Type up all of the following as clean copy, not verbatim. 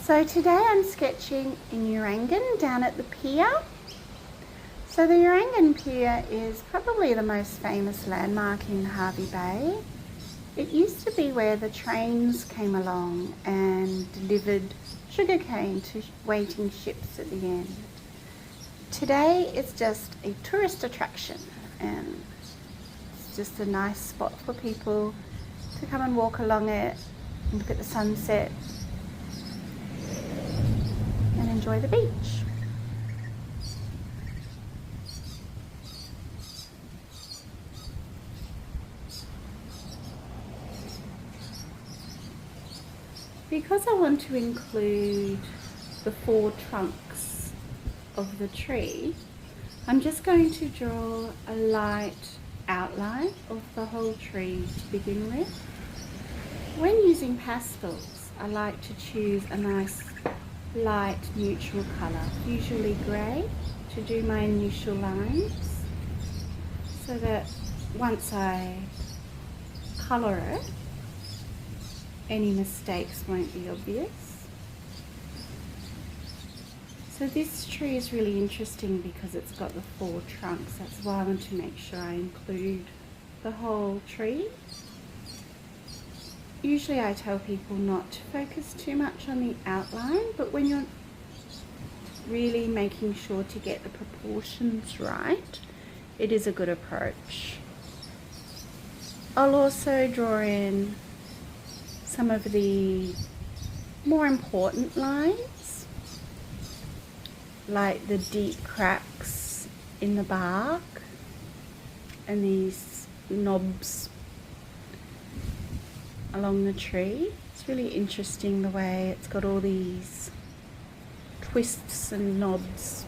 So today I'm sketching in Urangan down at the pier. So the Urangan Pier is probably the most famous landmark in Hervey Bay. It used to be where the trains came along and delivered sugarcane to waiting ships at the end. Today it's just a tourist attraction and it's just a nice spot for people to come and walk along it and look at the sunset and enjoy the beach. Because I want to include the 4 trunks of the tree, I'm just going to draw a light outline of the whole tree to begin with. When using pastels, I like to choose a nice light neutral colour, usually grey, to do my initial lines, so that once I colour it, any mistakes won't be obvious. So this tree is really interesting because it's got the 4 trunks. That's why I want to make sure I include the whole tree. Usually I tell people not to focus too much on the outline, but when you're really making sure to get the proportions right, it is a good approach. I'll also draw in some of the more important lines, like the deep cracks in the bark and these knobs along the tree. It's really interesting the way it's got all these twists and knobs,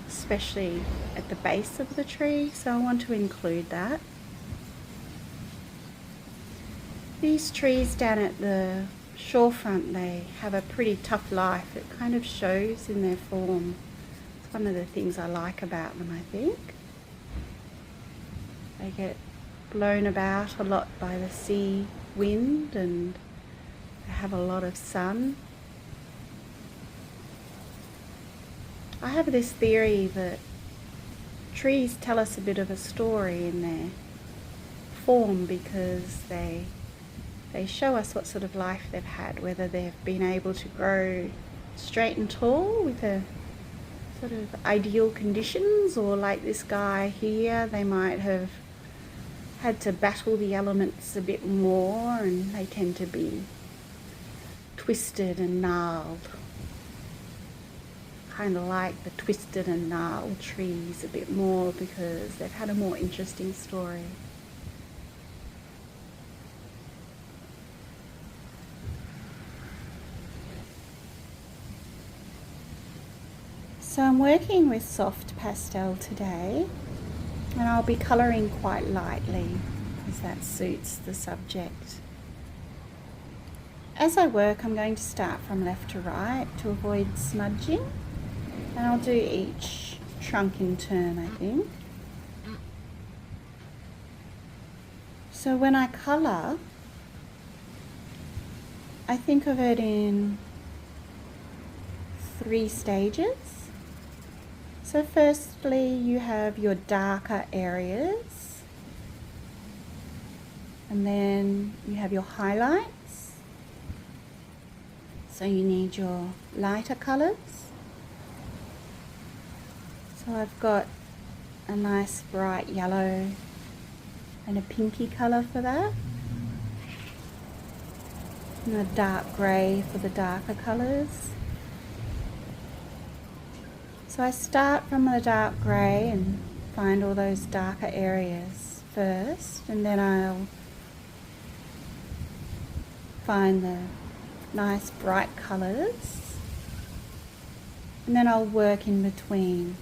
especially at the base of the tree, so I want to include that. These trees down at the shorefront, they have a pretty tough life. It kind of shows in their form. It's one of the things I like about them, I think. They get blown about a lot by the sea wind and they have a lot of sun. I have this theory that trees tell us a bit of a story in their form because they show us what sort of life they've had, whether they've been able to grow straight and tall with a sort of ideal conditions, or like this guy here, they might have had to battle the elements a bit more and they tend to be twisted and gnarled. Kind of like the twisted and gnarled trees a bit more because they've had a more interesting story. So I'm working with soft pastel today, and I'll be colouring quite lightly because that suits the subject. As I work, I'm going to start from left to right to avoid smudging, and I'll do each trunk in turn, I think. So when I colour, I think of it in 3 stages. So firstly, you have your darker areas, and then you have your highlights. So you need your lighter colours. So I've got a nice bright yellow and a pinky colour for that, and a dark grey for the darker colours. So I start from the dark grey and find all those darker areas first, and then I'll find the nice bright colours, and then I'll work in between,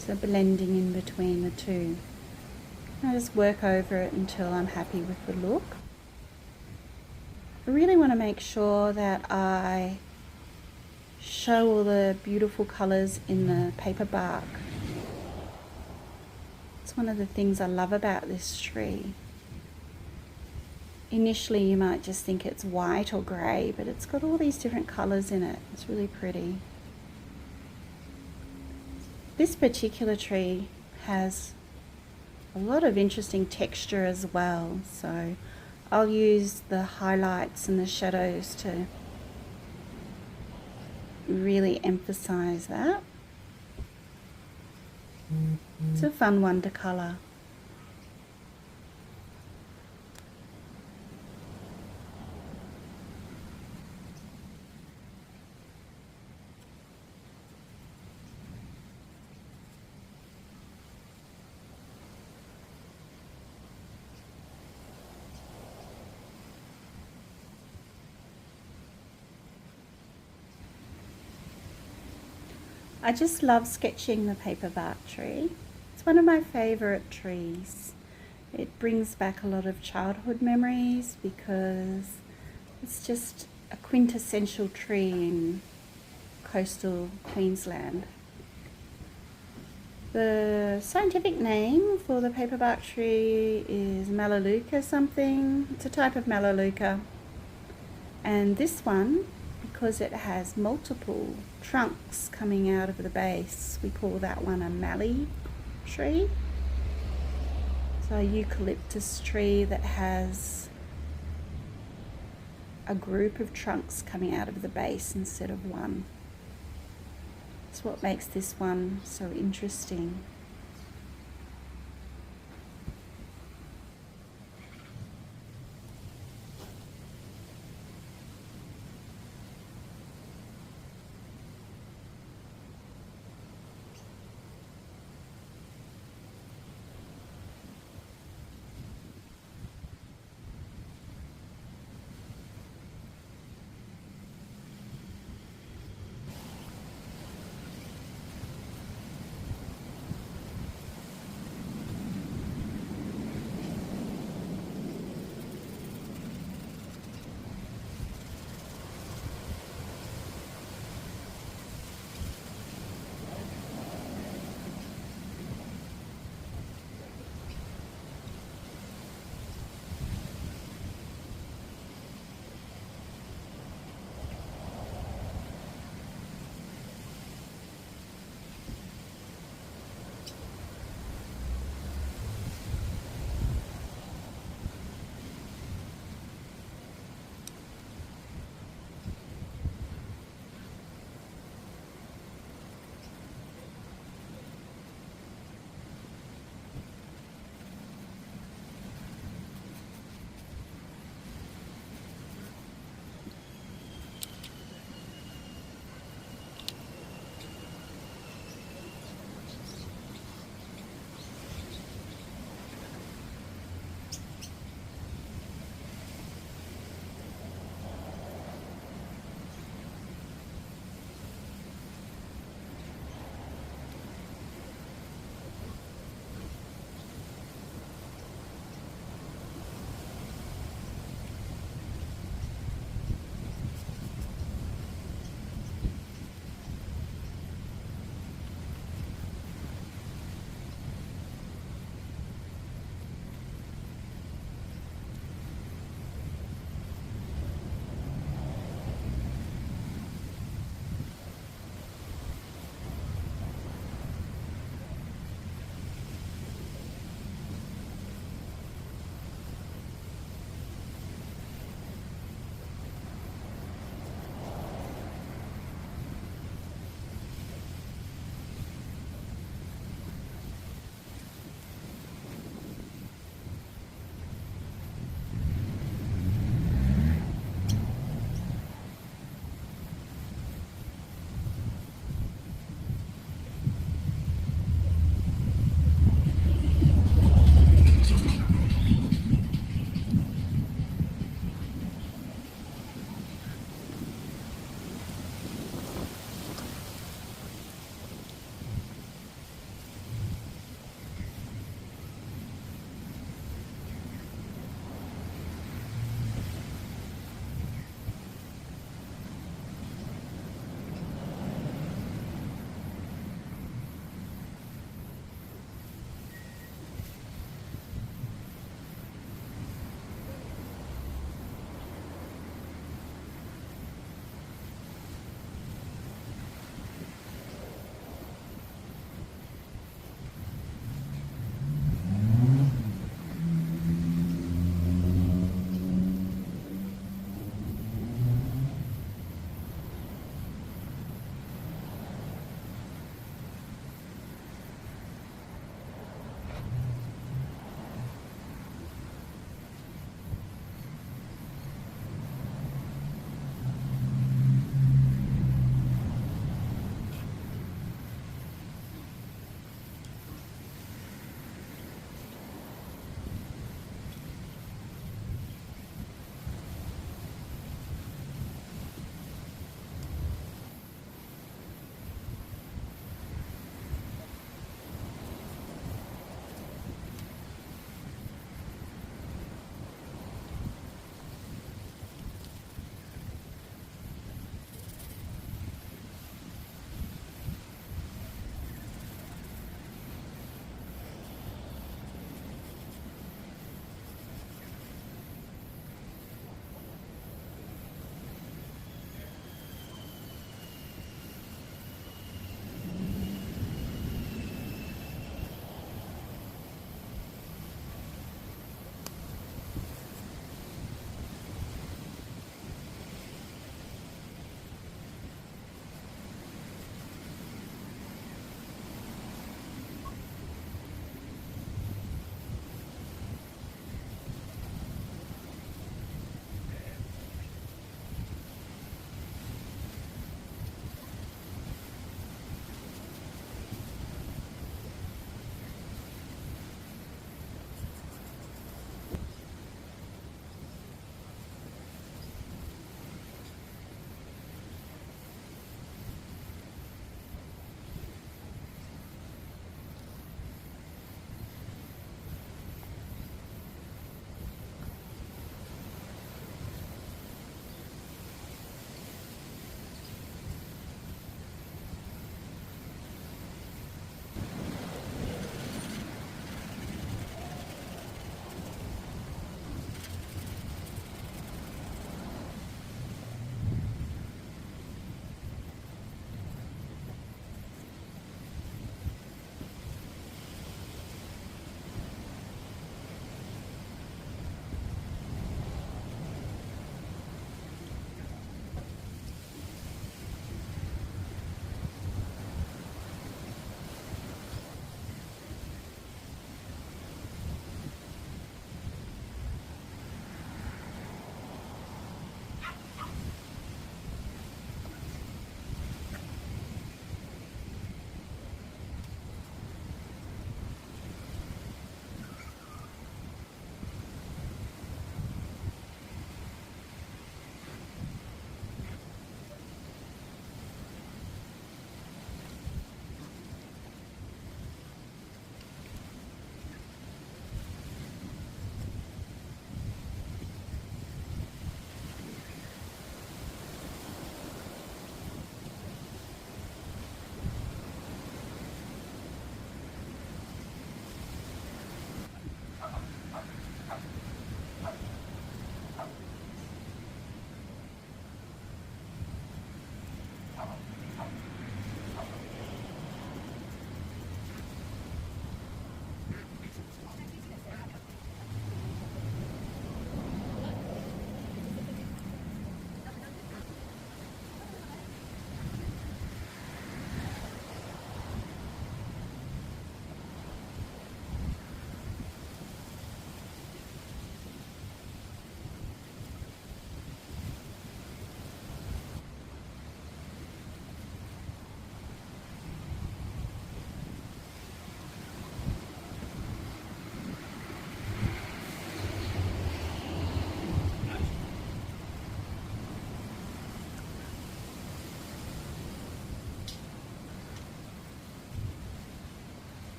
so blending in between the two. I just work over it until I'm happy with the look. I really want to make sure that I show all the beautiful colours in the paperbark. It's one of the things I love about this tree. initially you might just think it's white or grey, but it's got all these different colours in it. It's really pretty. This particular tree has a lot of interesting texture as well, so I'll use the highlights and the shadows to really emphasize that. It's a fun one to colour. I just love sketching the paperbark tree. It's one of my favourite trees. It brings back a lot of childhood memories because it's just a quintessential tree in coastal Queensland. The scientific name for the paperbark tree is Melaleuca something. It's a type of Melaleuca. And this one, because it has multiple trunks coming out of the base, we call that one a mallee tree. So a eucalyptus tree that has a group of trunks coming out of the base instead of one. That's what makes this one so interesting.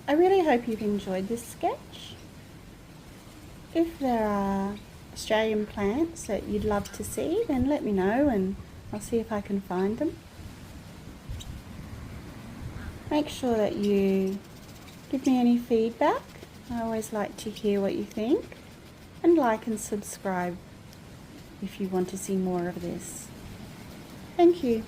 I really hope you've enjoyed this sketch. If there are Australian plants that you'd love to see, then let me know and I'll see if I can find them. Make sure that you give me any feedback. I always like to hear what you think. And like and subscribe if you want to see more of this. Thank you.